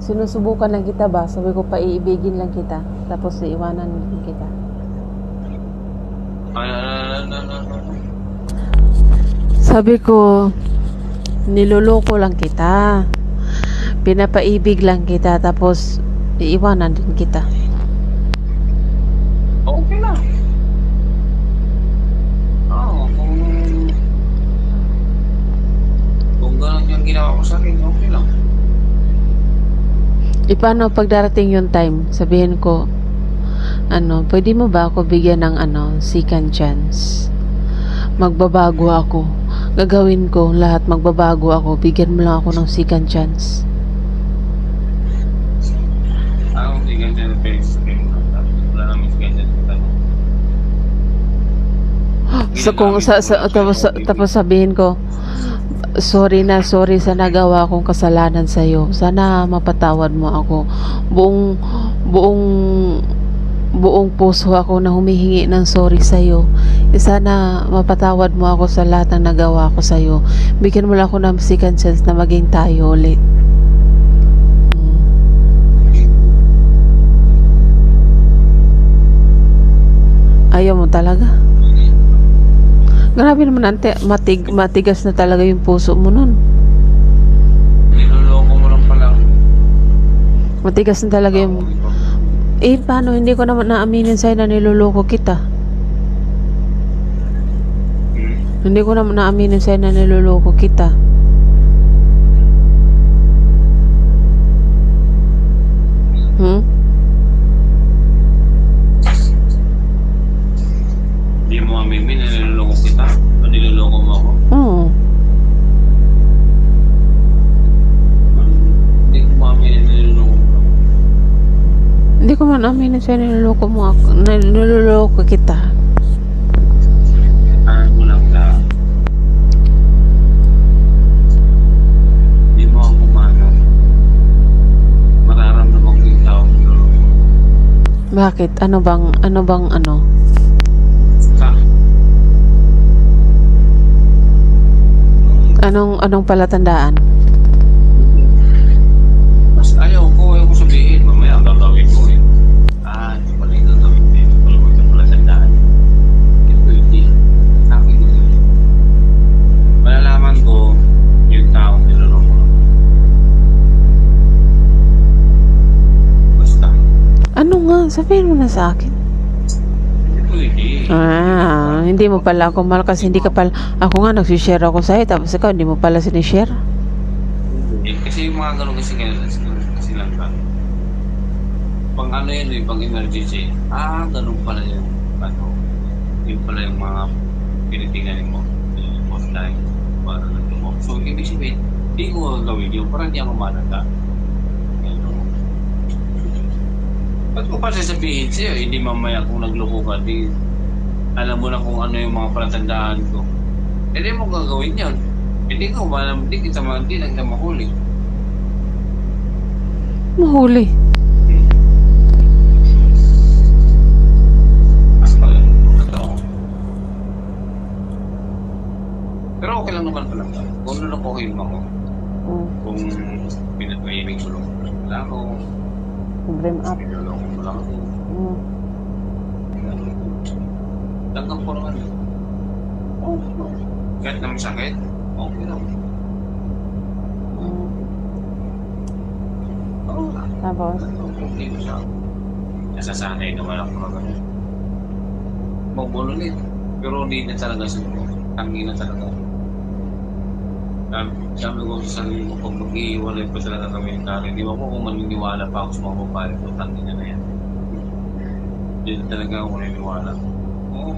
Sinusubukan lang kita ba? Sabi ko, paiibigin lang kita. Tapos iiwanan din kita. Sabi ko, niloloko lang kita. Pinapaibig lang kita. Tapos iiwanan din kita. Okay lang. Oo, kung gano'n yung ginawa ko sa akin, okay lang. Paano pag darating yung time, sabihin ko, pwede mo ba ako bigyan ng second chance? Magbabago ako. Gagawin ko lahat, magbabago ako. Bigyan mo lang ako ng second chance. Hindi ganyan na face. Wala namin ganyan na Tapos sabihin ko, sorry sa nagawa kong kasalanan sa iyo. Sana mapatawad mo ako. Buong puso ako na humihingi ng sorry sa iyo. Sana mapatawad mo ako sa lahat ng nagawa ko sa iyo. Bigyan mo lang ako ng second chance na maging tayo ulit. Ayaw mo talaga? Grabe naman, ante, matigas na talaga yung puso mo nun. Niloloko mo lang pala. Matigas na talaga yung... paano? Hindi ko naman naaminin sa'yo na niloloko kita. Hindi ko naman naaminin sa'yo na niloloko kita. Hindi mo aminin na niloloko kita? O niloloko mo ako? Oo. Hindi ko maaminin na niloloko mo. Hindi ko man aminin sa'yo na niloloko mo ako. Niloloko kita. Mo lang na hindi mo ako mararamdaman ko yung tao niloloko. Bakit? Ano bang Anong palatandaan? Mas ayaw ko sabihin, mamaya ang gagawin ko eh. Hindi pala yung gagawin ko. Hindi pala pala tandaan. Hindi. Sa akin ko. Malalaman ko yung taong niloloko. Basta. Ano nga? Sabihin mo na sa akin. Hindi. Hindi mo pala ako mahal kasi hindi ka pala... Ako nga, nagsishare ako sa'yo tapos ikaw, hindi mo pala sinishare. Kasi yung mga gano'n kasi lang ka. Pang yun, pang emergency. Gano'n pala yung yun pala yung mga pinitingan mo. Yung postline. Para nandun mo. So, ibig sabihin, hindi ko gawin yun. Parang hindi ako malanda. Ba't ko pa sasabihin sa'yo, hindi mamaya kung nagloko ka, di alam mo na kung ano yung mga palatandaan ko. Hindi mo gagawin yun. Hindi kita lang kita mahuli. Mahuli? Pero okay lang naman pala. Kung lulukohin mo ako. Kung pinatmayimig mo lang ako. Brim up. Pinuloko mo lang ako. Tanggap ko naman. Kahit na masakit, okay lang. Tapos? Okay ko siya. Nasasanay naman ako na gano'n. Magbulunit. Pero hindi na talaga siguro. Tangi na talaga. Sabi ko sa sarili ko, pag mag-iiwalay pa talaga kami yung tari, di ba ko kung maniniwala pa ako sa mga babae ko, tangi na yan. Hindi na talaga ako naniniwala. Oo.